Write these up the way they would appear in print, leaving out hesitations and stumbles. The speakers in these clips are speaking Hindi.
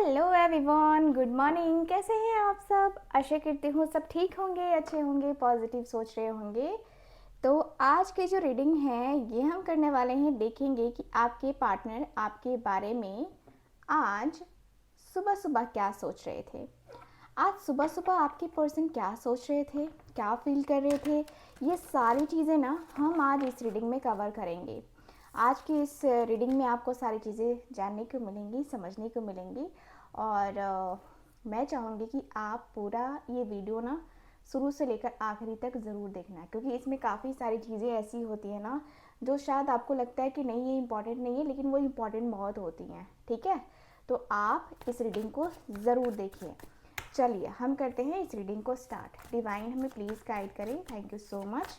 Hello everyone, good morning. कैसे हैं आप सब? आशा करती हूँ सब ठीक होंगे, अच्छे होंगे, पॉजिटिव सोच रहे होंगे। तो आज की जो रीडिंग है ये हम करने वाले हैं, देखेंगे कि आपके पार्टनर आपके बारे में आज सुबह सुबह क्या सोच रहे थे। आज सुबह सुबह आपके पर्सन क्या सोच रहे थे, क्या फील कर रहे थे, ये सारी चीज़ें ना हम आज इस रीडिंग में कवर करेंगे। आज की इस रीडिंग में आपको सारी चीज़ें जानने को मिलेंगी, समझने को मिलेंगी। और मैं चाहूँगी कि आप पूरा ये वीडियो ना शुरू से लेकर आखिरी तक ज़रूर देखना, क्योंकि इसमें काफ़ी सारी चीज़ें ऐसी होती हैं ना जो शायद आपको लगता है कि नहीं ये इम्पॉर्टेंट नहीं है, लेकिन वो इम्पॉर्टेंट बहुत होती हैं। ठीक है, तो आप इस रीडिंग को ज़रूर देखिए। चलिए हम करते हैं इस रीडिंग को स्टार्ट। डिवाइन हमें प्लीज़ गाइड करें। Thank you so much.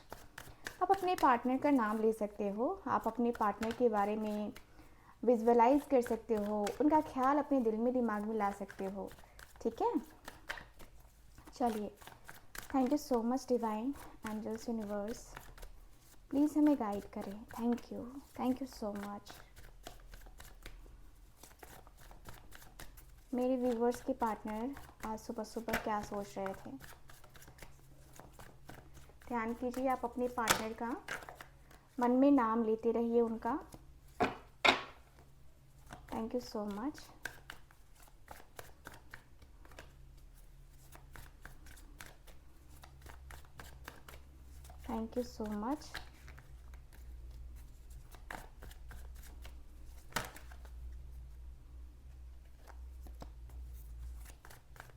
आप अपने पार्टनर का नाम ले सकते हो, आप अपने पार्टनर के बारे में विजुअलाइज कर सकते हो, उनका ख्याल अपने दिल में दिमाग में ला सकते हो। ठीक है, चलिए। Thank you so much divine, angels, universe, please हमें गाइड करें। Thank you so much. मेरे व्यूवर्स के पार्टनर आज सुबह सुबह क्या सोच रहे थे। ध्यान कीजिए, आप अपने पार्टनर का मन में नाम लेते रहिए उनका। Thank you so much. Thank you so much.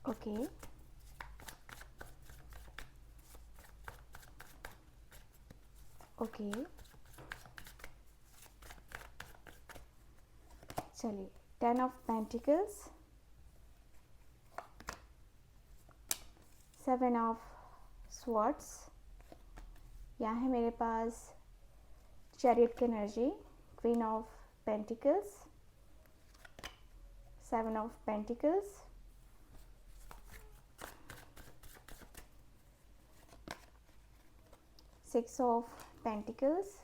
Okay, okay, चलिए। 10 ऑफ पेंटिकल्स, 7 ऑफ स्वॉर्ड्स, यहाँ है मेरे पास चैरियट की energy, queen of pentacles, 7 of pentacles, 6 of pentacles,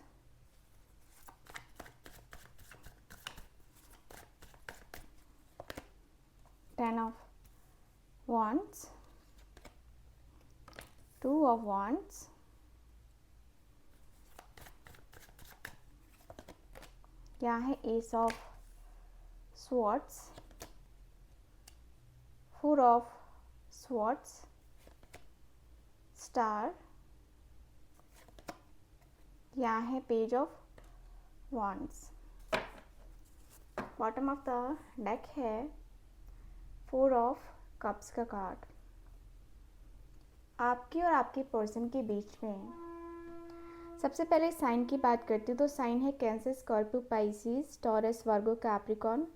10 of wands, 2 of wands, यहाँ है S of swords, 4 of swords, star, यहाँ है page of wands। Bottom of the deck है 4 ऑफ कप्स का कार्ड। आपके और आपके पर्सन के बीच में सबसे पहले साइन की बात करती हूँ तो साइन है Cancer, Scorpio, Pisces, Taurus, Virgo, Capricorn,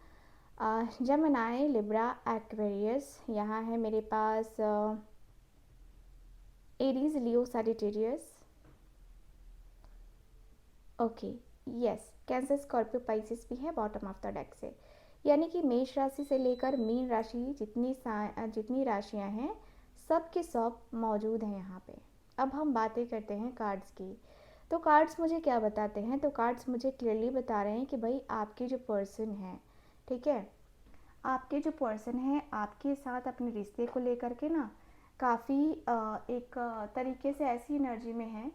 Gemini, Libra, Aquarius. यहाँ है मेरे पास Aries, Leo, Sagittarius. Okay, yes, Cancer, Scorpio, Pisces भी है बॉटम ऑफ द डेक से। यानी कि मेष राशि से लेकर मीन राशि जितनी राशियाँ हैं सब के सब मौजूद हैं यहाँ पे। अब हम बातें करते हैं कार्ड्स की। तो कार्ड्स मुझे क्या बताते हैं? तो कार्ड्स मुझे क्लियरली बता रहे हैं कि भाई आपके जो पर्सन है, ठीक है, आपके जो पर्सन है आपके साथ अपने रिश्ते को लेकर के ना काफ़ी एक तरीके से ऐसी एनर्जी में है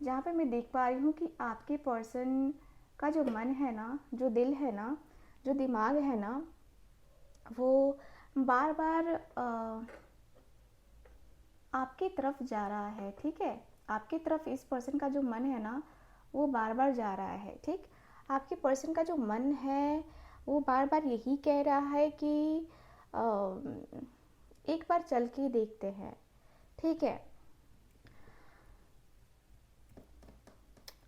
जहाँ पे मैं देख पा रही हूँ कि आपके पर्सन का जो मन है ना, जो दिल है ना, जो दिमाग है ना, वो बार बार आपकी तरफ जा रहा है। ठीक है, आपकी तरफ इस पर्सन का जो मन है ना वो बार बार जा रहा है। ठीक, आपके पर्सन का जो मन है वो बार बार यही कह रहा है कि एक बार चल के देखते हैं। ठीक है,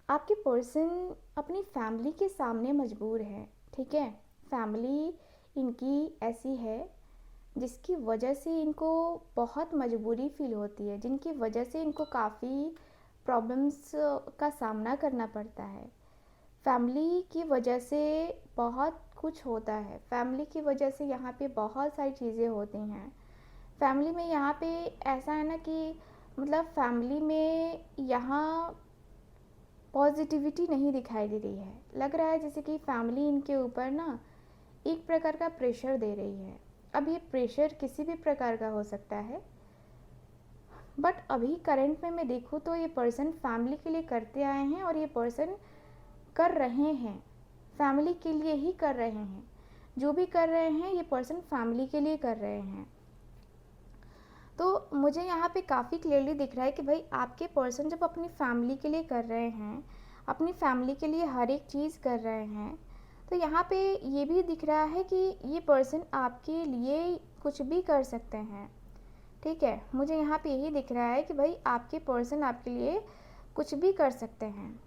आपके पर्सन अपनी फैमिली के सामने मजबूर है। ठीक है, फैमिली इनकी ऐसी है जिसकी वजह से इनको बहुत मजबूरी फील होती है, जिनकी वजह से इनको काफ़ी प्रॉब्लम्स का सामना करना पड़ता है। फैमिली की वजह से बहुत कुछ होता है, फैमिली की वजह से यहाँ पे बहुत सारी चीज़ें होती हैं। फैमिली में यहाँ पे ऐसा है ना कि मतलब फैमिली में यहाँ पॉजिटिविटी नहीं दिखाई दे रही है। लग रहा है जैसे कि फैमिली इनके ऊपर ना एक प्रकार का प्रेशर दे रही है। अब ये प्रेशर किसी भी प्रकार का हो सकता है, बट अभी करंट में मैं देखूँ तो ये पर्सन फैमिली के लिए करते आए हैं और ये पर्सन कर रहे हैं, फैमिली के लिए ही कर रहे हैं। जो भी कर रहे हैं ये पर्सन फैमिली के लिए कर रहे हैं। तो मुझे यहाँ पे काफ़ी क्लियरली दिख रहा है कि भाई आपके पर्सन जब अपनी फैमिली के लिए कर रहे हैं, अपनी फैमिली के लिए हर एक चीज़ कर रहे हैं, तो यहाँ पे ये भी दिख रहा है कि ये पर्सन आपके लिए कुछ भी कर सकते हैं। ठीक है, मुझे यहाँ पे यही दिख रहा है कि भाई आपके पर्सन आपके लिए कुछ भी कर सकते हैं।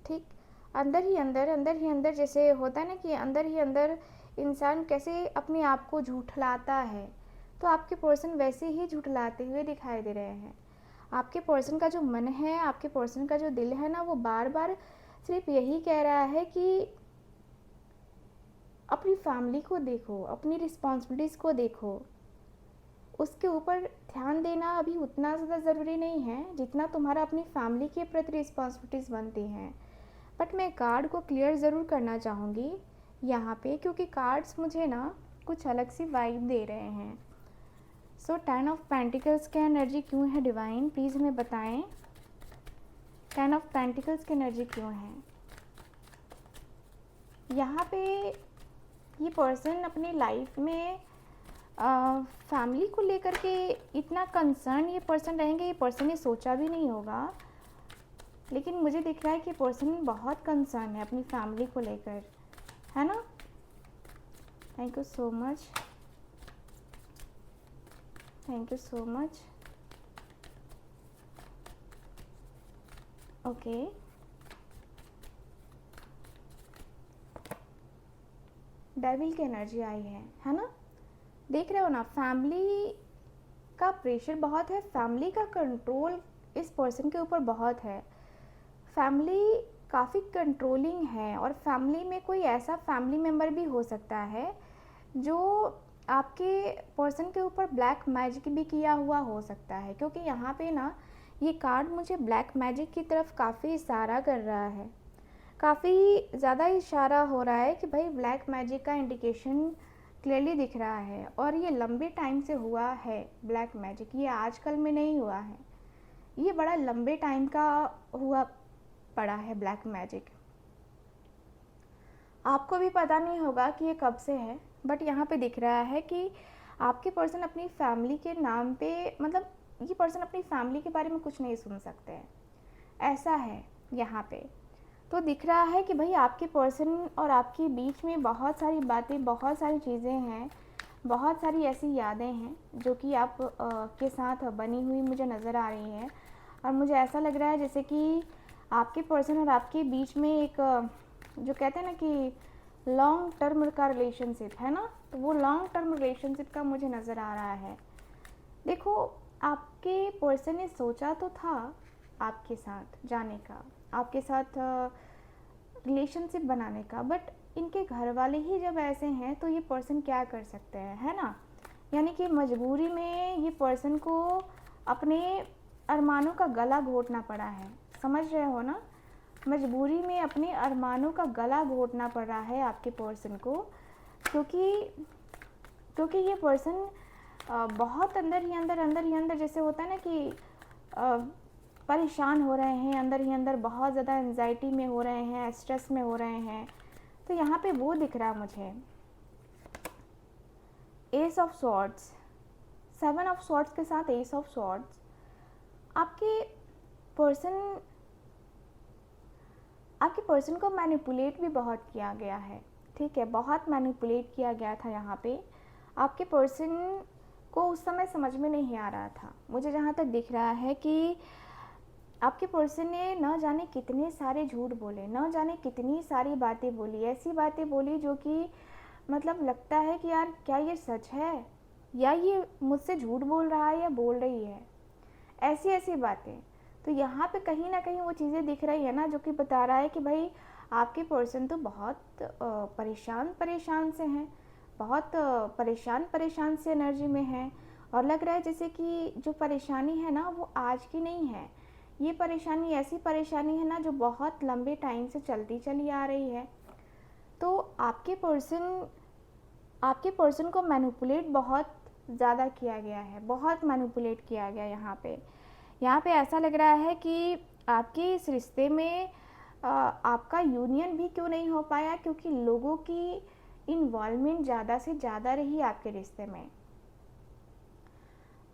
ठीक, अंदर ही अंदर जैसे होता है ना कि अंदर ही अंदर इंसान कैसे अपने आप को झूठलाता है, तो आपके पर्सन वैसे ही झूठलाते हुए दिखाई दे रहे हैं। आपके पर्सन का जो मन है, आपके पर्सन का जो दिल है ना, वो बार बार सिर्फ यही कह रहा है कि अपनी फैमिली को देखो, अपनी रिस्पॉन्सिबिलिटीज़ को देखो। उसके ऊपर ध्यान देना अभी उतना ज़्यादा ज़रूरी नहीं है जितना तुम्हारा अपनी फैमिली के प्रति रिस्पॉन्सिबिलिटीज़ बनती हैं। बट मैं कार्ड को क्लियर ज़रूर करना चाहूँगी यहाँ पे, क्योंकि कार्ड्स मुझे ना कुछ अलग सी वाइब दे रहे हैं। सो 10 ऑफ पेंटिकल्स की एनर्जी क्यों है डिवाइन, प्लीज़ हमें बताएं। 10 ऑफ पेंटिकल्स की एनर्जी क्यों है यहाँ पे। ये पर्सन अपनी लाइफ में फैमिली को लेकर के इतना कंसर्न ये पर्सन रहेंगे, ये पर्सन ने सोचा भी नहीं होगा, लेकिन मुझे दिख रहा है कि पर्सन बहुत कंसर्न है अपनी फैमिली को लेकर, है ना। Thank you so much, thank you so much. Okay, devil की एनर्जी आई है ना। देख रहे हो ना, फैमिली का प्रेशर बहुत है, फैमिली का कंट्रोल इस पर्सन के ऊपर बहुत है। फैमिली काफ़ी कंट्रोलिंग है और फैमिली में कोई ऐसा फैमिली मेम्बर भी हो सकता है जो आपके पर्सन के ऊपर ब्लैक मैजिक भी किया हुआ हो सकता है, क्योंकि यहाँ पे ना ये कार्ड मुझे ब्लैक मैजिक की तरफ काफ़ी इशारा कर रहा है, काफ़ी ज़्यादा इशारा हो रहा है कि भाई ब्लैक मैजिक का इंडिकेशन क्लियरली दिख रहा है। और ये लंबे टाइम से हुआ है ब्लैक मैजिक, ये आजकल में नहीं हुआ है, ये बड़ा लंबे टाइम का हुआ पड़ा है ब्लैक मैजिक। आपको भी पता नहीं होगा कि ये कब से है, बट यहाँ पे दिख रहा है कि आपके पर्सन अपनी फैमिली के नाम पे, मतलब ये पर्सन अपनी फैमिली के बारे में कुछ नहीं सुन सकते हैं, ऐसा है यहाँ पे। तो दिख रहा है कि भाई आपके पर्सन और आपके बीच में बहुत सारी बातें, बहुत सारी चीज़ें हैं, बहुत सारी ऐसी यादें हैं जो कि आप के साथ बनी हुई मुझे नज़र आ रही हैं। और मुझे ऐसा लग रहा है जैसे कि आपके पर्सन और आपके बीच में एक जो कहते हैं ना कि लॉन्ग टर्म का रिलेशनशिप है ना, तो वो लॉन्ग टर्म रिलेशनशिप का मुझे नज़र आ रहा है। देखो, आपके पर्सन ने सोचा तो था आपके साथ जाने का, आपके साथ रिलेशनशिप बनाने का, बट इनके घर वाले ही जब ऐसे हैं तो ये पर्सन क्या कर सकते हैं, है ना। यानी कि मजबूरी में ये पर्सन को अपने अरमानों का गला घोटना पड़ा है, समझ रहे हो ना। मजबूरी में अपने अरमानों का गला घोटना पड़ रहा है आपके पर्सन को, क्योंकि ये पर्सन बहुत अंदर ही अंदर जैसे होता है ना कि परेशान हो रहे हैं, अंदर ही अंदर बहुत ज़्यादा एंजाइटी में हो रहे हैं, स्ट्रेस में हो रहे हैं। तो यहाँ पे वो दिख रहा मुझे, S of swords, 7 of swords के साथ एस ऑफ सॉर्ड्स। आपके पर्सन को मैनिपुलेट भी बहुत किया गया है, ठीक है, बहुत मैनिपुलेट किया गया था यहाँ पे। आपके पर्सन को उस समय समझ में नहीं आ रहा था, मुझे जहाँ तक दिख रहा है कि आपके पर्सन ने न जाने कितने सारे झूठ बोले, न जाने कितनी सारी बातें बोली, ऐसी बातें बोली जो कि मतलब लगता है कि यार क्या ये सच है या ये मुझसे झूठ बोल रहा है या बोल रही है, ऐसी ऐसी बातें। तो यहाँ पे कहीं ना कहीं वो चीज़ें दिख रही है ना, जो कि बता रहा है कि भाई आपके पर्सन तो बहुत परेशान से हैं, बहुत परेशान से एनर्जी में है। और लग रहा है जैसे कि जो परेशानी है ना वो आज की नहीं है, ये परेशानी ऐसी परेशानी है ना जो बहुत लंबे टाइम से चलती चली आ रही है। तो आपके पर्सन आपके पर्सन को मैनिपुलेट बहुत ज़्यादा किया गया है, बहुत मैनिपुलेट किया गया यहाँ पे ऐसा लग रहा है कि आपके इस रिश्ते में आपका यूनियन भी क्यों नहीं हो पाया, क्योंकि लोगों की इन्वॉल्वमेंट ज़्यादा से ज़्यादा रही आपके रिश्ते में।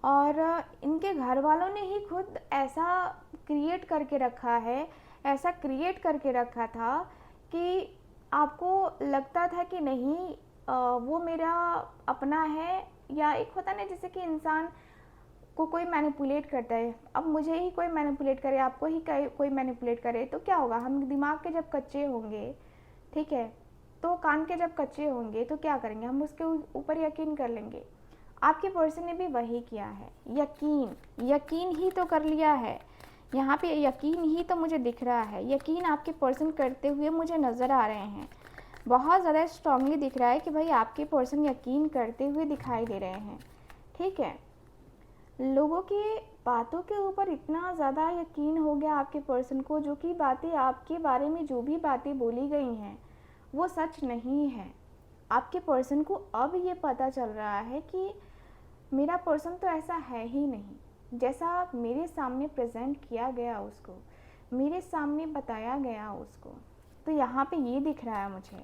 और इनके घर वालों ने ही खुद ऐसा क्रिएट करके रखा है, ऐसा क्रिएट करके रखा था कि आपको लगता था कि नहीं वो मेरा अपना है। या एक होता है ना, जैसे कि इंसान को कोई मैनिपुलेट करता है, अब मुझे ही कोई मैनिपुलेट करे, आपको ही कोई मैनिपुलेट करे तो क्या होगा, हम दिमाग के जब कच्चे होंगे, ठीक है, तो कान के जब कच्चे होंगे तो क्या करेंगे, हम उसके ऊपर यकीन कर लेंगे। आपके पर्सन ने भी वही किया है, यकीन ही तो कर लिया है। यहाँ पे यकीन ही तो मुझे दिख रहा है, यकीन आपके पर्सन करते हुए मुझे नज़र आ रहे हैं, बहुत ज़्यादा स्ट्रांगली दिख रहा है कि भाई आपके पर्सन यकीन करते हुए दिखाई दे रहे हैं। ठीक है, लोगों की बातों के ऊपर इतना ज़्यादा यकीन हो गया आपके पर्सन को, जो कि बातें आपके बारे में जो भी बातें बोली गई हैं वो सच नहीं है। आपके पर्सन को अब ये पता चल रहा है कि मेरा पर्सन तो ऐसा है ही नहीं, जैसा मेरे सामने प्रेजेंट किया गया उसको, मेरे सामने बताया गया उसको। तो यहाँ पे ये दिख रहा है मुझे।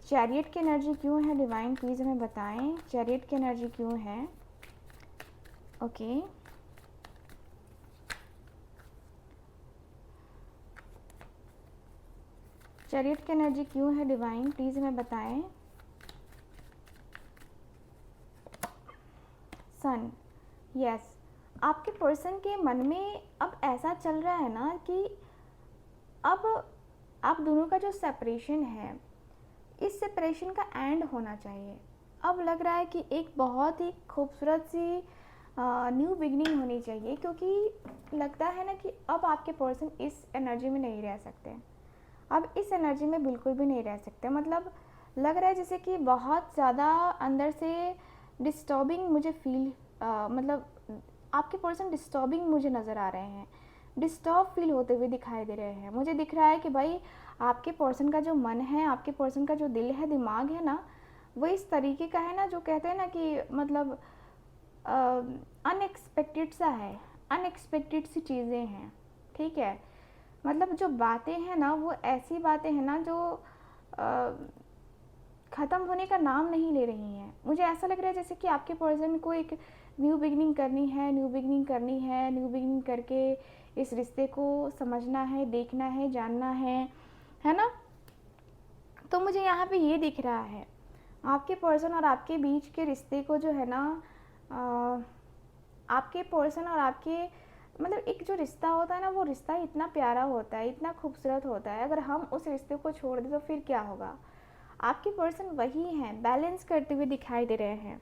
चैरियट की एनर्जी क्यों है डिवाइन, प्लीज़ हमें बताएं, चैरियट की एनर्जी क्यों है। ओके, चैरियट की एनर्जी क्यों है डिवाइन, प्लीज़ हमें बताएं। सन, यस, आपके पर्सन के मन में अब ऐसा चल रहा है ना कि अब आप दोनों का जो सेपरेशन है, इस सेपरेशन का एंड होना चाहिए। अब लग रहा है कि एक बहुत ही खूबसूरत सी न्यू बिगनिंग होनी चाहिए, क्योंकि लगता है ना कि अब आपके पर्सन इस एनर्जी में नहीं रह सकते, अब इस एनर्जी में बिल्कुल भी नहीं रह सकते। मतलब लग रहा है जैसे कि बहुत ज़्यादा अंदर से डिस्टर्बिंग मुझे फील, मतलब आपके पर्सन डिस्टर्बिंग मुझे नज़र आ रहे हैं, डिस्टर्ब फील होते हुए दिखाई दे रहे हैं। मुझे दिख रहा है कि भाई आपके पर्सन का जो मन है, आपके पर्सन का जो दिल है, दिमाग है ना, वो इस तरीके का है ना, जो कहते हैं ना कि मतलब अनएक्सपेक्टेड सा है, अनएक्सपेक्टेड सी चीज़ें हैं। ठीक है, मतलब जो बातें हैं ना, वो ऐसी बातें हैं ना जो ख़त्म होने का नाम नहीं ले रही हैं। मुझे ऐसा लग रहा है जैसे कि आपके पर्सन को एक न्यू बिगनिंग करनी है, न्यू बिगनिंग करनी है, न्यू बिगनिंग करके इस रिश्ते को समझना है, देखना है, जानना है ना। तो मुझे यहाँ पे ये दिख रहा है, आपके पर्सन और आपके बीच के रिश्ते को जो है ना, आपके पर्सन और आपके मतलब एक जो रिश्ता होता है ना, वो रिश्ता इतना प्यारा होता है, इतना खूबसूरत होता है। अगर हम उस रिश्ते को छोड़ दें तो फिर क्या होगा। आपके पर्सन वही हैं, बैलेंस करते हुए दिखाई दे रहे हैं,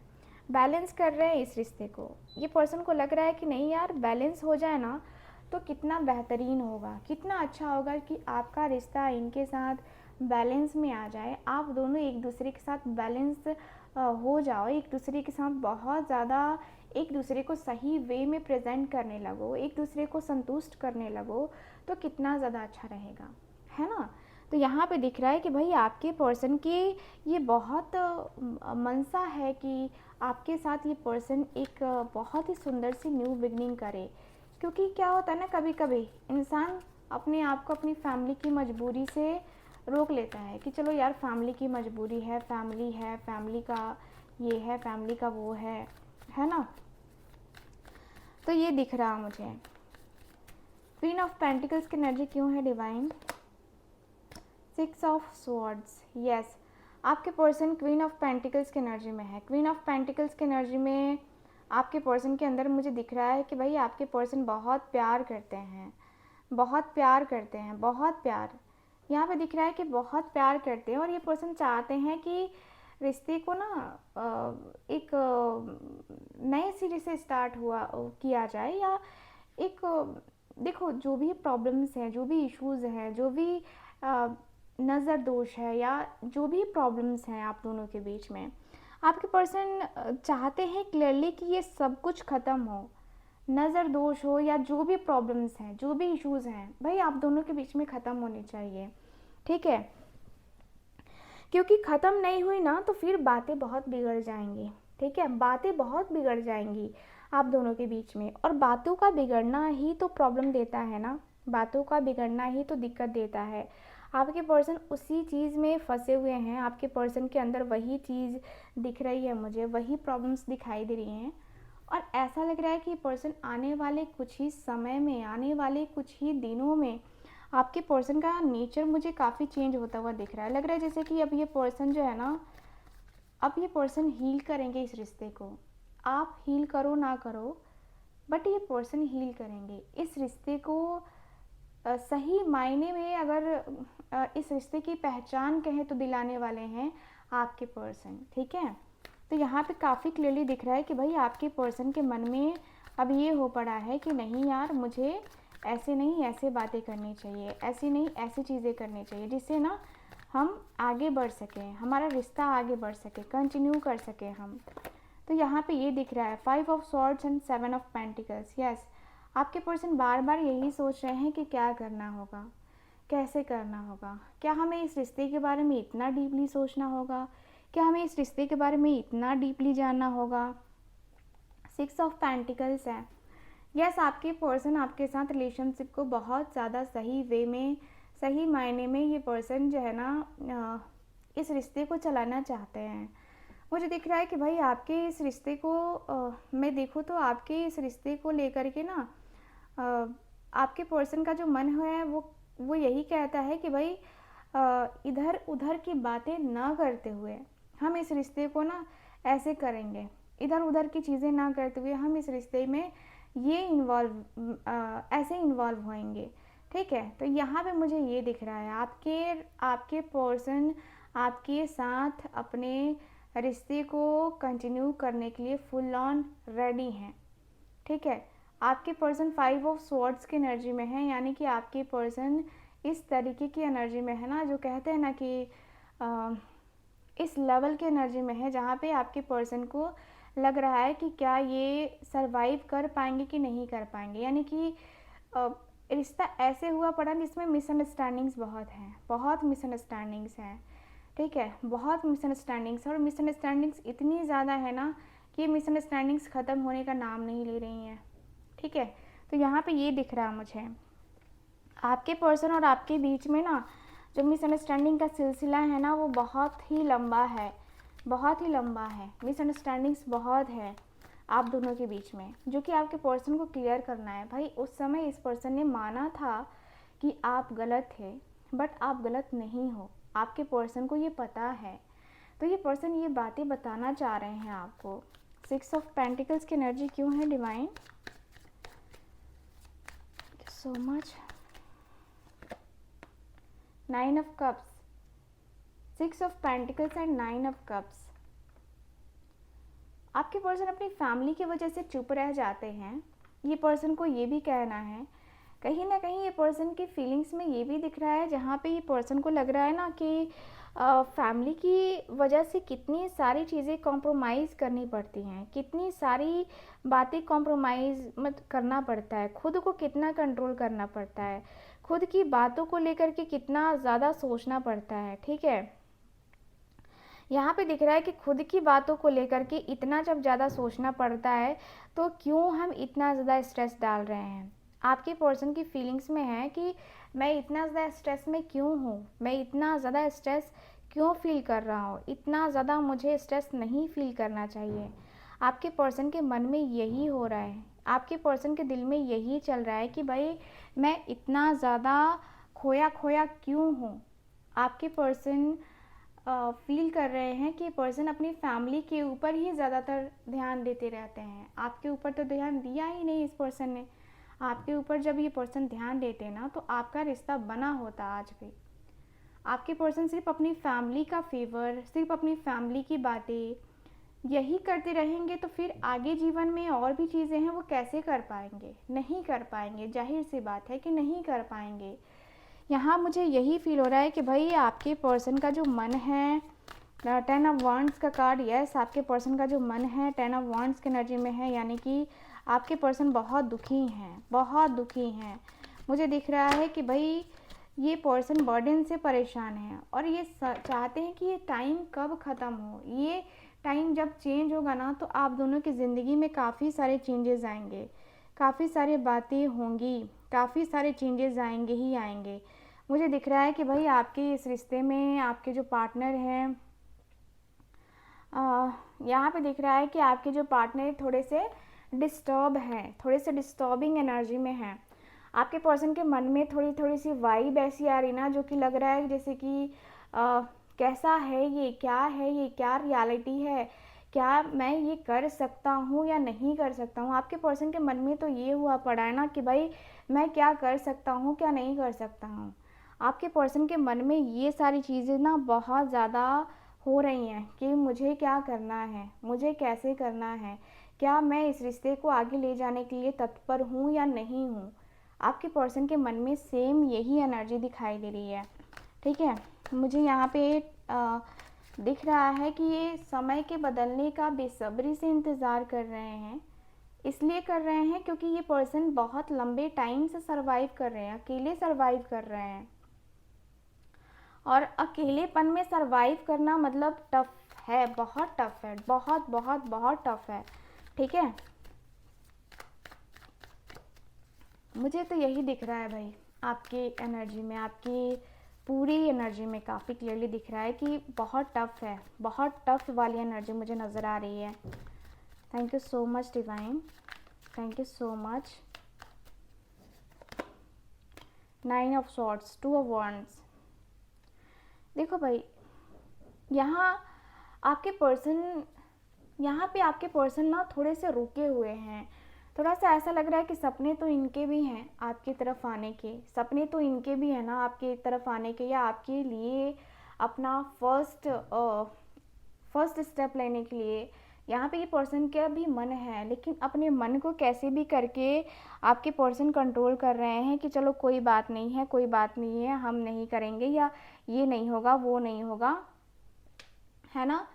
बैलेंस कर रहे हैं इस रिश्ते को। ये पर्सन को लग रहा है कि नहीं यार, बैलेंस हो जाए ना तो कितना बेहतरीन होगा, कितना अच्छा होगा कि आपका रिश्ता इनके साथ बैलेंस में आ जाए, आप दोनों एक दूसरे के साथ बैलेंस हो जाओ, एक दूसरे के साथ बहुत ज़्यादा एक दूसरे को सही वे में प्रेजेंट करने लगो, एक दूसरे को संतुष्ट करने लगो, तो कितना ज़्यादा अच्छा रहेगा, है ना। तो यहाँ पे दिख रहा है कि भाई आपके पर्सन की ये बहुत मनसा है कि आपके साथ ये पर्सन एक बहुत ही सुंदर सी न्यू बिगनिंग करे। क्योंकि क्या होता है ना, कभी कभी इंसान अपने आप को अपनी फैमिली की मजबूरी से रोक लेता है कि चलो यार फैमिली की मजबूरी है, फैमिली का ये है, फैमिली का वो है ना। तो ये दिख रहा मुझे। क्वीन ऑफ पेंटिकल्स की एनर्जी क्यों है डिवाइन, 6 ऑफ स्वॉर्ड्स, यस, आपके पर्सन क्वीन ऑफ पेंटिकल्स की एनर्जी में है। क्वीन ऑफ पेंटिकल्स की एनर्जी में आपके पर्सन के अंदर मुझे दिख रहा है कि भाई आपके पर्सन बहुत प्यार करते हैं, बहुत प्यार करते हैं, बहुत प्यार। यहाँ पे दिख रहा है कि बहुत प्यार करते हैं, और ये पर्सन चाहते हैं कि रिश्ते को ना एक नए सिरे से स्टार्ट किया जाए, या एक देखो जो भी प्रॉब्लम्स हैं, जो भी इश्यूज़ हैं, जो भी नज़र दोष है, या जो भी प्रॉब्लम्स हैं आप दोनों के बीच में, आपके पर्सन चाहते हैं क्लियरली कि ये सब कुछ ख़त्म हो, नज़र दोष हो या जो भी प्रॉब्लम्स हैं, जो भी इश्यूज़ हैं, भाई आप दोनों के बीच में ख़त्म होने चाहिए। ठीक है, क्योंकि ख़त्म नहीं हुई ना तो फिर बातें बहुत बिगड़ जाएंगी, ठीक है, बातें बहुत बिगड़ जाएंगी आप दोनों के बीच में। और बातों का बिगड़ना ही तो प्रॉब्लम देता है ना, बातों का बिगड़ना ही तो दिक्कत देता है। आपके पर्सन उसी चीज़ में फंसे हुए हैं, आपके पर्सन के अंदर वही चीज़ दिख रही है मुझे, वही प्रॉब्लम्स दिखाई दे रही हैं। और ऐसा लग रहा है कि पर्सन आने वाले कुछ ही समय में, आने वाले कुछ ही दिनों में आपके पर्सन का नेचर मुझे काफ़ी चेंज होता हुआ दिख रहा है। लग रहा है जैसे कि अब ये पर्सन जो है ना, अब ये पर्सन हील करेंगे इस रिश्ते को। आप हील करो ना करो, बट ये पर्सन हील करेंगे इस रिश्ते को। सही मायने में अगर इस रिश्ते की पहचान कहें तो दिलाने वाले हैं आपके पर्सन, ठीक है। तो यहाँ पे काफ़ी क्लियरली दिख रहा है कि भाई आपके पर्सन के मन में अब ये हो पड़ा है कि नहीं यार, मुझे ऐसे नहीं, ऐसे बातें करनी चाहिए, ऐसी नहीं, ऐसी चीज़ें करनी चाहिए जिससे ना हम आगे बढ़ सकें, हमारा रिश्ता आगे बढ़ सके, कंटिन्यू कर सकें हम। तो यहाँ पे ये दिख रहा है 5 of swords and 7 of pentacles. Yes, आपके पर्सन बार बार यही सोच रहे हैं कि क्या करना होगा, कैसे करना होगा, क्या हमें इस रिश्ते के बारे में इतना डीपली सोचना होगा, क्या हमें इस रिश्ते के बारे में इतना डीपली जानना होगा। 6 ऑफ पेंटिकल्स है। यस, आपके पर्सन आपके साथ रिलेशनशिप को बहुत ज़्यादा सही वे में, सही मायने में ये पर्सन जो है ना इस रिश्ते को चलाना चाहते हैं। मुझे दिख रहा है कि भाई आपके इस रिश्ते को मैं देखूँ तो आपके इस रिश्ते को लेकर के ना आपके पर्सन का जो मन है वो यही कहता है कि भाई इधर उधर की बातें ना करते हुए हम इस रिश्ते को ना ऐसे करेंगे, इधर उधर की चीज़ें ना करते हुए हम इस रिश्ते में ये ऐसे इन्वॉल्व होएंगे, ठीक है। तो यहाँ पे मुझे ये दिख रहा है आपके पर्सन आपके साथ अपने रिश्ते को कंटिन्यू करने के लिए फुल ऑन रेडी हैं, ठीक है। आपके पर्सन 5 ऑफ स्वॉर्ड्स की एनर्जी में है, यानी कि आपके पर्सन इस तरीके की एनर्जी में है ना, जो कहते हैं ना कि इस लेवल की एनर्जी में है जहाँ पे आपके पर्सन को लग रहा है कि क्या ये सरवाइव कर पाएंगे कि नहीं कर पाएंगे। यानी कि रिश्ता ऐसे हुआ पड़ा जिसमें मिसअंडरस्टैंडिंग्स बहुत हैं, बहुत मिसअंडरस्टैंडिंग्स हैं, ठीक है, बहुत मिसअंडरस्टैंडिंग्स। और मिसअंडरस्टैंडिंग्स इतनी ज़्यादा है ना कि मिसअंडरस्टैंडिंग्स ख़त्म होने का नाम नहीं ले रही हैं, ठीक है। तो यहाँ पे ये दिख रहा मुझे आपके पर्सन और आपके बीच में ना जो मिसअंडरस्टैंडिंग का सिलसिला है ना वो बहुत ही लंबा है, बहुत ही लंबा है। मिसअंडरस्टैंडिंग्स बहुत है आप दोनों के बीच में, जो कि आपके पर्सन को क्लियर करना है। भाई उस समय इस पर्सन ने माना था कि आप गलत थे, बट आप गलत नहीं हो, आपके पर्सन को ये पता है। तो ये पर्सन ये बातें बताना चाह रहे हैं आपको। 6 ऑफ पेंटिकल्स की एनर्जी क्यों है divine? So much. 9 of cups, 6 of pentacles and 9 of cups. आपके पर्सन अपनी फैमिली की वजह से चुप रह जाते हैं। ये पर्सन को ये भी कहना है, कहीं ना कहीं ये पर्सन की फीलिंग्स में ये भी दिख रहा है, जहाँ पे ये पर्सन को लग रहा है ना कि फैमिली की वजह से कितनी सारी चीज़ें कॉम्प्रोमाइज़ करनी पड़ती हैं, कितनी सारी बातें कॉम्प्रोमाइज़ मत करना पड़ता है, खुद को कितना कंट्रोल करना पड़ता है, खुद की बातों को लेकर के कितना ज़्यादा सोचना पड़ता है, ठीक है। यहाँ पे दिख रहा है कि खुद की बातों को लेकर के इतना जब ज़्यादा सोचना पड़ता है तो क्यों हम इतना ज़्यादा स्ट्रेस डाल रहे हैं। आपके पर्सन की फीलिंग्स में है कि मैं इतना ज़्यादा स्ट्रेस में क्यों हूँ, मैं इतना ज़्यादा स्ट्रेस क्यों फील कर रहा हूँ, इतना ज़्यादा मुझे स्ट्रेस नहीं फील करना चाहिए। आपके पर्सन के मन में यही हो रहा है, आपके पर्सन के दिल में यही चल रहा है कि भाई मैं इतना ज़्यादा खोया खोया क्यों हूँ। आपके पर्सन फील कर रहे हैं कि पर्सन अपनी फैमिली के ऊपर ही ज़्यादातर ध्यान देते रहते हैं, आपके ऊपर तो ध्यान दिया ही नहीं इस पर्सन ने। आपके ऊपर जब ये पर्सन ध्यान देते ना तो आपका रिश्ता बना होता आज भी। आपके पर्सन सिर्फ अपनी फैमिली का फेवर, सिर्फ अपनी फैमिली की बातें यही करते रहेंगे तो फिर आगे जीवन में और भी चीज़ें हैं वो कैसे कर पाएंगे, नहीं कर पाएंगे, जाहिर सी बात है कि नहीं कर पाएंगे। यहाँ मुझे यही फील हो रहा है कि भाई आपके पर्सन का जो मन है, 10 ऑफ वांड्स का कार्ड, यस आपके पर्सन का जो मन है 10 ऑफ वांड्स की एनर्जी में है, यानी कि आपके पर्सन बहुत दुखी हैं, बहुत दुखी हैं। मुझे दिख रहा है कि भाई ये पर्सन बर्डन से परेशान है और ये चाहते हैं कि ये टाइम कब ख़त्म हो। ये टाइम जब चेंज होगा ना तो आप दोनों की ज़िंदगी में काफ़ी सारे चेंजेस आएंगे, काफ़ी सारी बातें होंगी, काफ़ी सारे चेंजेस आएंगे ही आएंगे। मुझे दिख रहा है कि भाई आपके इस रिश्ते में आपके जो पार्टनर हैं, यहाँ पे दिख रहा है कि आपके जो पार्टनर थोड़े से डिस्टर्ब हैं, थोड़े से डिस्टर्बिंग एनर्जी में हैं। आपके पर्सन के मन में थोड़ी थोड़ी सी वाइब ऐसी आ रही ना, जो कि लग रहा है जैसे कि कैसा है ये, क्या है ये, क्या रियलिटी है, क्या मैं ये कर सकता हूँ या नहीं कर सकता हूँ। आपके पर्सन के मन में तो ये हुआ पड़ा है ना कि भाई मैं क्या कर सकता हूँ, क्या नहीं कर सकता हूँ। आपके पर्सन के मन में ये सारी चीज़ें ना बहुत ज़्यादा हो रही हैं कि मुझे क्या करना है, मुझे कैसे करना है, क्या मैं इस रिश्ते को आगे ले जाने के लिए तत्पर हूँ या नहीं हूँ। आपके पर्सन के मन में सेम यही एनर्जी दिखाई दे रही है। ठीक है, मुझे यहाँ पे दिख रहा है कि ये समय के बदलने का बेसब्री से इंतज़ार कर रहे हैं। इसलिए कर रहे हैं क्योंकि ये पर्सन बहुत लंबे टाइम से सरवाइव कर रहे हैं, अकेले सरवाइव कर रहे हैं। और अकेलेपन में सरवाइव करना मतलब टफ है, बहुत टफ है, बहुत बहुत बहुत टफ है। ठीक है, मुझे तो यही दिख रहा है भाई आपकी एनर्जी में, आपकी पूरी एनर्जी में काफ़ी क्लियरली दिख रहा है कि बहुत टफ है, बहुत टफ वाली एनर्जी मुझे नज़र आ रही है। Thank you so much divine, thank you so much. 9 of swords, 2 of wands। देखो भाई यहाँ आपके पर्सन, यहाँ पे आपके पर्सन ना थोड़े से रुके हुए हैं। थोड़ा सा ऐसा लग रहा है कि सपने तो इनके भी हैं आपकी तरफ आने के, सपने तो इनके भी हैं ना आपकी तरफ आने के, या आपके लिए अपना फर्स्ट स्टेप लेने के लिए। यहाँ पे ये पर्सन का भी मन है, लेकिन अपने मन को कैसे भी करके आपके पर्सन कंट्रोल कर रहे हैं कि चलो कोई बात नहीं है, कोई बात नहीं है, हम नहीं करेंगे, या ये नहीं होगा, वो नहीं होगा, है ना।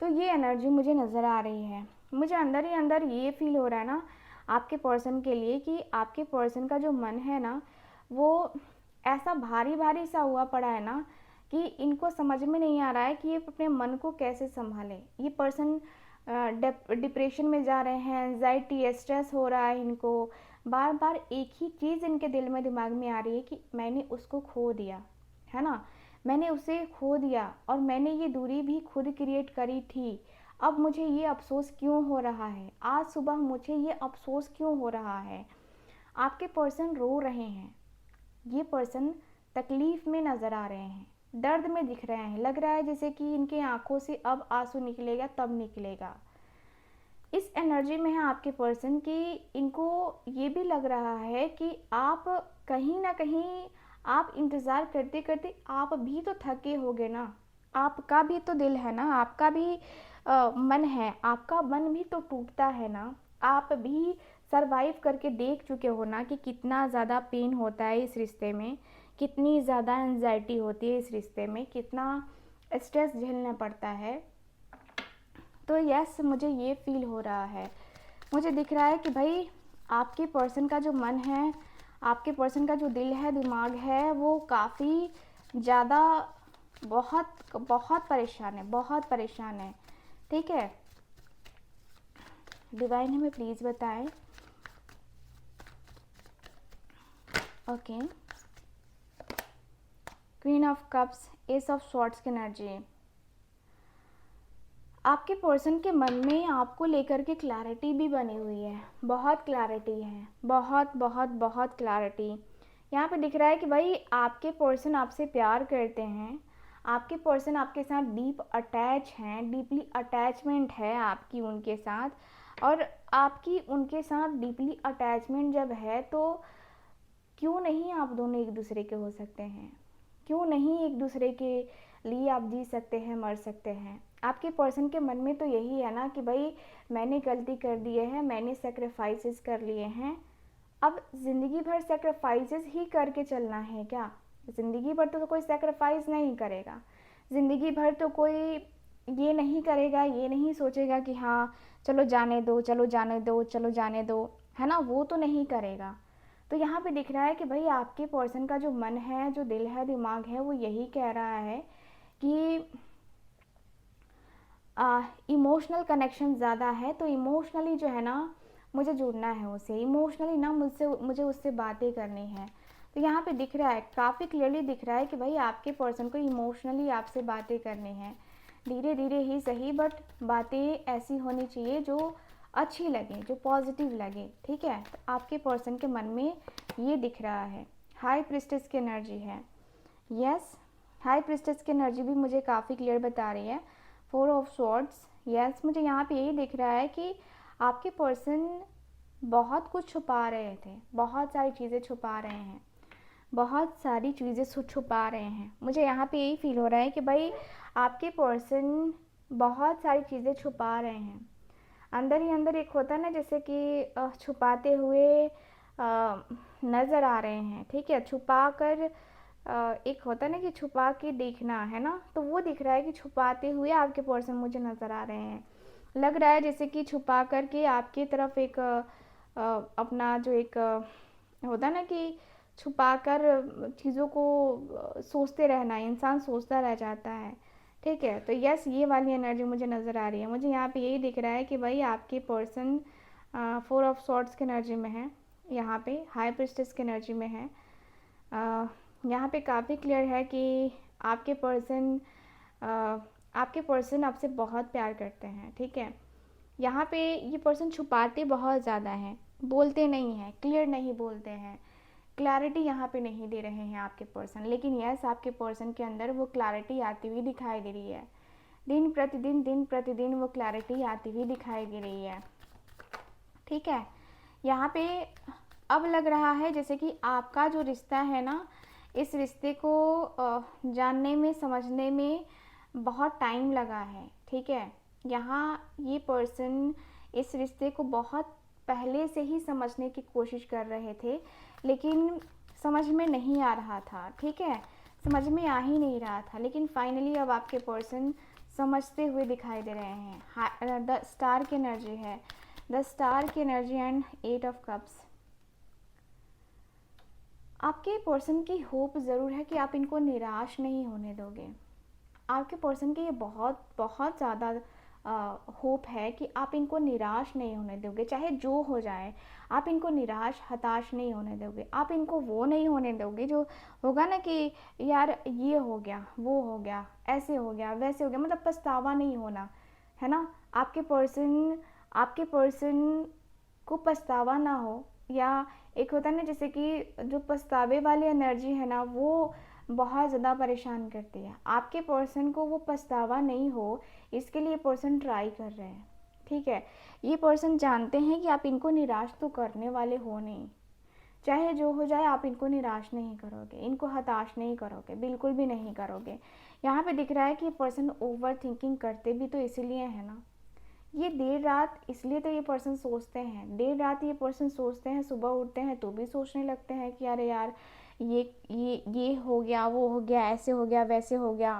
तो ये एनर्जी मुझे नज़र आ रही है। मुझे अंदर ही अंदर ये फील हो रहा है ना आपके पर्सन के लिए कि आपके पर्सन का जो मन है ना वो ऐसा भारी भारी सा हुआ पड़ा है ना कि इनको समझ में नहीं आ रहा है कि ये अपने मन को कैसे संभाले। ये पर्सन डिप्रेशन में जा रहे हैं, एंजाइटी, स्ट्रेस हो रहा है इनको। बार बार एक ही चीज़ इनके दिल में दिमाग में आ रही है कि मैंने उसको खो दिया, है ना, मैंने उसे खो दिया और मैंने ये दूरी भी खुद क्रिएट करी थी। अब मुझे ये अफ़सोस क्यों हो रहा है, आज सुबह मुझे ये अफ़सोस क्यों हो रहा है। आपके पर्सन रो रहे हैं, ये पर्सन तकलीफ़ में नज़र आ रहे हैं, दर्द में दिख रहे हैं। लग रहा है जैसे कि इनके आँखों से अब आंसू निकलेगा तब निकलेगा। इस एनर्जी में है आपके पर्सन की, इनको ये भी लग रहा है कि आप कहीं ना कहीं आप इंतज़ार करते करते आप भी तो थके होगे ना, आपका भी तो दिल है ना, आपका भी मन है, आपका मन भी तो टूटता है ना। आप भी सरवाइव करके देख चुके हो ना कि कितना ज़्यादा पेन होता है इस रिश्ते में, कितनी ज़्यादा एंजाइटी होती है इस रिश्ते में, कितना स्ट्रेस झेलना पड़ता है। तो यस, मुझे ये फील हो रहा है, मुझे दिख रहा है कि भाई आपके पर्सन का जो मन है, आपके पर्सन का जो दिल है, दिमाग है, वो काफ़ी ज़्यादा बहुत बहुत परेशान है, बहुत परेशान है। ठीक है, डिवाइन हमें प्लीज़ बताएं। Okay, queen of cups, S of swords की एनर्जी। आपके पर्सन के मन में आपको लेकर के क्लैरिटी भी बनी हुई है, बहुत क्लैरिटी है, बहुत बहुत बहुत क्लैरिटी। यहाँ पे दिख रहा है कि भाई आपके पर्सन आपसे प्यार करते हैं, आपके पर्सन आपके साथ डीप अटैच हैं, डीपली अटैचमेंट है आपकी उनके साथ। और आपकी उनके साथ डीपली अटैचमेंट जब है तो क्यों नहीं आप दोनों एक दूसरे के हो सकते हैं, क्यों नहीं एक दूसरे के लिए आप जी सकते हैं, मर सकते हैं। आपके पर्सन के मन में तो यही है ना कि भाई मैंने गलती कर दी है, मैंने सेक्रीफाइसेस कर लिए हैं, अब ज़िंदगी भर सेक्रीफाइसेस ही करके चलना है क्या। ज़िंदगी भर तो कोई सेक्रीफाइस नहीं करेगा, ज़िंदगी भर तो कोई ये नहीं करेगा, ये नहीं सोचेगा कि हाँ चलो जाने दो, चलो जाने दो, चलो जाने दो, है ना, वो तो नहीं करेगा। तो यहाँ पे दिख रहा है कि भाई आपके पर्सन का जो मन है, जो दिल है, दिमाग है, वो यही कह रहा है कि इमोशनल कनेक्शन ज़्यादा है, तो इमोशनली जो है ना मुझे जुड़ना है उससे, इमोशनली ना मुझे उससे बातें करनी है। तो यहाँ पे दिख रहा है, काफ़ी क्लियरली दिख रहा है कि भाई आपके पर्सन को इमोशनली आपसे बातें करनी है, धीरे धीरे ही सही, बट बातें ऐसी होनी चाहिए जो अच्छी लगे, जो पॉजिटिव लगे। ठीक है, तो आपके पर्सन के मन में ये दिख रहा है। हाई प्रिस्टेस की एनर्जी है, यस, हाई प्रिस्टेस की एनर्जी भी मुझे काफ़ी क्लियर बता रही है। 4 ऑफ स्वॉर्ड्स, यस, मुझे यहाँ पे यही दिख रहा है कि आपके पर्सन बहुत कुछ छुपा रहे थे, बहुत सारी चीज़ें छुपा रहे हैं, बहुत सारी चीज़ें छुपा रहे हैं। मुझे यहाँ पे यही फील हो रहा है कि भाई आपके पर्सन बहुत सारी चीज़ें छुपा रहे हैं, अंदर ही अंदर। एक होता है ना जैसे कि छुपाते हुए नज़र आ रहे हैं। ठीक है, छुपा कर एक होता है ना कि छुपा के देखना, है ना, तो वो दिख रहा है कि छुपाते हुए आपके पर्सन मुझे नज़र आ रहे हैं। लग रहा है जैसे कि छुपा करके आपकी तरफ एक अपना जो एक होता है ना कि छुपा कर चीज़ों को सोचते रहना, इंसान सोचता रह जाता है। ठीक है, तो यस, ये वाली एनर्जी मुझे नज़र आ रही है। मुझे यहाँ पे यही दिख रहा है कि भाई आपके पर्सन 4 ऑफ स्वॉर्ड्स की एनर्जी में है, यहाँ पे हाई प्रिस्टेस की एनर्जी में है। यहाँ पे काफ़ी क्लियर है कि आपके पर्सन आपसे बहुत प्यार करते हैं। ठीक है, यहाँ पे ये पर्सन छुपाते बहुत ज़्यादा हैं, बोलते नहीं हैं, क्लियर नहीं बोलते हैं, क्लैरिटी यहाँ पे नहीं दे रहे हैं आपके पर्सन। लेकिन यस, आपके पर्सन के अंदर वो क्लैरिटी आती हुई दिखाई दे रही है, दिन प्रतिदिन वो क्लैरिटी आती हुई दिखाई दे रही है। ठीक है, यहाँ पे अब लग रहा है जैसे कि आपका जो रिश्ता है ना, इस रिश्ते को जानने में, समझने में बहुत टाइम लगा है। ठीक है, यहाँ ये पर्सन इस रिश्ते को बहुत पहले से ही समझने की कोशिश कर रहे थे, लेकिन समझ में नहीं आ रहा था। ठीक है, समझ में आ ही नहीं रहा था, लेकिन फाइनली अब आपके पर्सन समझते हुए दिखाई दे रहे हैं। द स्टार की एनर्जी है, द स्टार की एनर्जी एंड 8 ऑफ कप्स। आपके पर्सन की होप ज़रूर है कि आप इनको निराश नहीं होने दोगे। आपके पर्सन की ये बहुत बहुत ज़्यादा होप है कि आप इनको निराश नहीं होने दोगे, चाहे जो हो जाए। आप इनको निराश, हताश नहीं होने दोगे। आप इनको वो नहीं होने दोगे जो होगा ना कि यार ये हो गया, वो हो गया, ऐसे हो गया, वैसे हो गया, मतलब पछतावा नहीं होना, है ना। आपके पर्सन को पछतावा ना हो, या एक होता है ना जैसे कि जो पछतावे वाली एनर्जी है ना, वो बहुत ज़्यादा परेशान करती है। आपके पर्सन को वो पछतावा नहीं हो, इसके लिए पर्सन ट्राई कर रहे हैं। ठीक है, ये पर्सन जानते हैं कि आप इनको निराश तो करने वाले हो नहीं, चाहे जो हो जाए आप इनको निराश नहीं करोगे, इनको हताश नहीं करोगे, बिल्कुल भी नहीं करोगे। यहाँ पे दिख रहा है कि ये पर्सन ओवर थिंकिंग करते भी तो इसीलिए है ना, ये देर रात इसलिए तो ये पर्सन सोचते हैं, देर रात ये पर्सन सोचते हैं, सुबह उठते हैं तो भी सोचने लगते हैं कि अरे यार ये हो गया, वो हो गया, ऐसे हो गया, वैसे हो गया।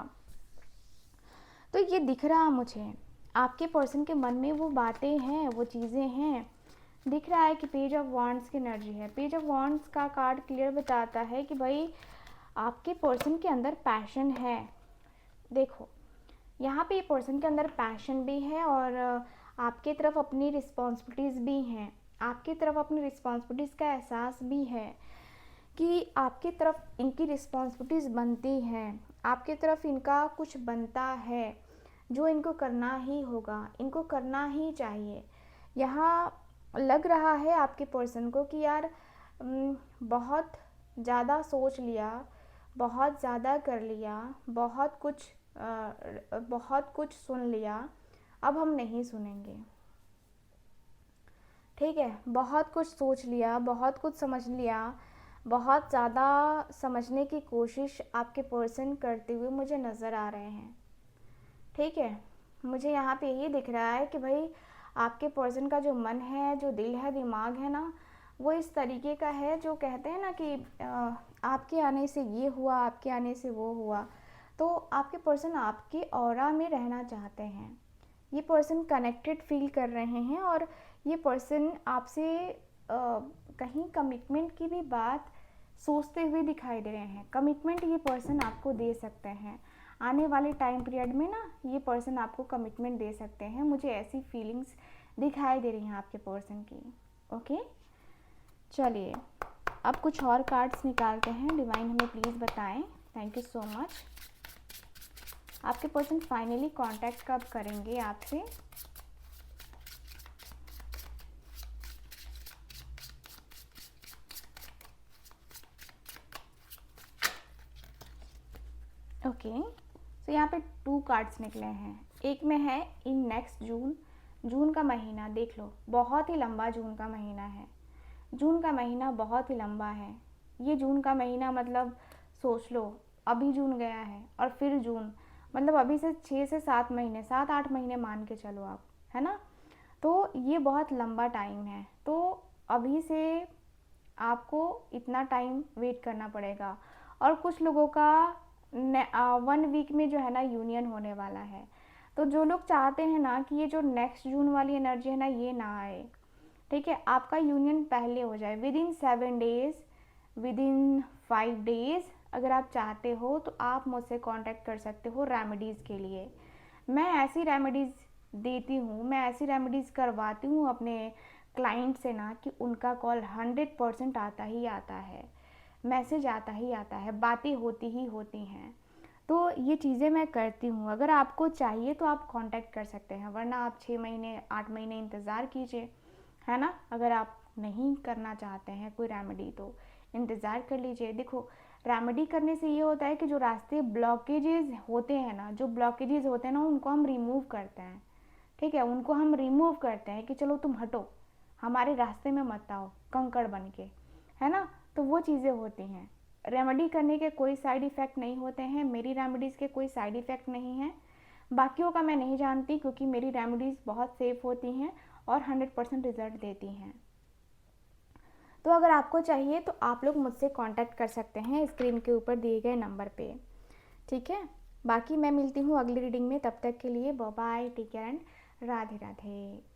तो ये दिख रहा मुझे आपके पर्सन के मन में वो बातें हैं, वो चीज़ें हैं। दिख रहा है कि पेज ऑफ वॉन्ड्स की एनर्जी है। पेज ऑफ वॉन्ड्स का कार्ड क्लियर बताता है कि भाई आपके पर्सन के अंदर पैशन है। देखो, यहाँ पे पर्सन के अंदर पैशन भी है और आपके तरफ अपनी रिस्पॉन्सिबिलिटीज़ भी हैं, आपकी तरफ अपनी रिस्पॉन्सिबिलिटीज़ का एहसास भी है कि आपकी तरफ इनकी रिस्पॉन्सिबिलिटीज़ बनती हैं, आपकी तरफ इनका कुछ बनता है जो इनको करना ही होगा, इनको करना ही चाहिए। यहाँ लग रहा है आपके पर्सन को कि यार बहुत ज़्यादा सोच लिया, बहुत ज़्यादा कर लिया, बहुत कुछ सुन लिया, अब हम नहीं सुनेंगे। ठीक है, बहुत कुछ सोच लिया, बहुत कुछ समझ लिया, बहुत ज़्यादा समझने की कोशिश आपके पर्सन करते हुए मुझे नज़र आ रहे हैं। ठीक है, मुझे यहाँ पे यही दिख रहा है कि भाई आपके पर्सन का जो मन है, जो दिल है, दिमाग है ना, वो इस तरीके का है जो कहते हैं ना कि आपके आने से ये हुआ, आपके आने से वो हुआ। तो आपके पर्सन आपके ऑरा में रहना चाहते हैं, ये पर्सन कनेक्टेड फील कर रहे हैं और ये पर्सन आपसे कहीं कमिटमेंट की भी बात सोचते हुए दिखाई दे रहे हैं। कमिटमेंट ये पर्सन आपको दे सकते हैं आने वाले टाइम पीरियड में ना, ये पर्सन आपको कमिटमेंट दे सकते हैं। मुझे ऐसी फीलिंग्स दिखाई दे रही हैं आपके पर्सन की। ओके, चलिए अब कुछ और कार्ड्स निकालते हैं। डिवाइन हमें प्लीज़ बताएं। Thank you so much. आपके पर्सन फाइनली कांटेक्ट कब करेंगे आपसे? ओके, तो यहाँ पे 2 कार्ड्स निकले हैं। एक में है इन नेक्स्ट जून, जून का महीना देख लो, बहुत ही लंबा जून का महीना है। जून का महीना बहुत ही लंबा है। ये जून का महीना मतलब सोच लो, अभी जून गया है और फिर जून, मतलब अभी से 6 से 7 महीने, 7-8 महीने मान के चलो आप, है ना। तो ये बहुत लंबा टाइम है। तो अभी से आपको इतना टाइम वेट करना पड़ेगा। और कुछ लोगों का 1 वीक में जो है ना यूनियन होने वाला है। तो जो लोग चाहते हैं ना कि ये जो नेक्स्ट जून वाली एनर्जी है ना ये ना आए, ठीक है, आपका यूनियन पहले हो जाए, with in 7 days, with in 5 days. अगर आप चाहते हो तो आप मुझसे कांटेक्ट कर सकते हो रेमेडीज़ के लिए। मैं ऐसी रेमेडीज़ देती हूँ, मैं ऐसी रेमेडीज़ करवाती हूँ अपने क्लाइंट से ना कि उनका कॉल 100% आता ही आता है, मैसेज आता ही आता है, बातें होती ही होती हैं। तो ये चीज़ें मैं करती हूँ। अगर आपको चाहिए तो आप कांटेक्ट कर सकते हैं, वरना आप 6 महीने 8 महीने इंतज़ार कीजिए, है ना। अगर आप नहीं करना चाहते हैं कोई रेमेडी तो इंतज़ार कर लीजिए। देखो, रेमेडी करने से ये होता है कि जो रास्ते ब्लॉकेजेस होते हैं ना, जो ब्लॉकेजेस होते हैं ना, उनको हम रिमूव करते हैं, ठीक है, उनको हम रिमूव करते हैं कि चलो तुम हटो, हमारे रास्ते में मत आओ कंकड़ बन के, है ना। तो वो चीज़ें होती हैं। रेमेडी करने के कोई साइड इफ़ेक्ट नहीं होते हैं, मेरी रेमेडीज़ के कोई साइड इफ़ेक्ट नहीं हैं। बाकियों का मैं नहीं जानती, क्योंकि मेरी रेमेडीज़ बहुत सेफ़ होती हैं और 100% रिज़ल्ट देती हैं। तो अगर आपको चाहिए तो आप लोग मुझसे कांटेक्ट कर सकते हैं स्क्रीन के ऊपर दिए गए नंबर पे, ठीक है। बाकी मैं मिलती हूँ अगली रीडिंग में, तब तक के लिए bye bye, take care and Radhe Radhe.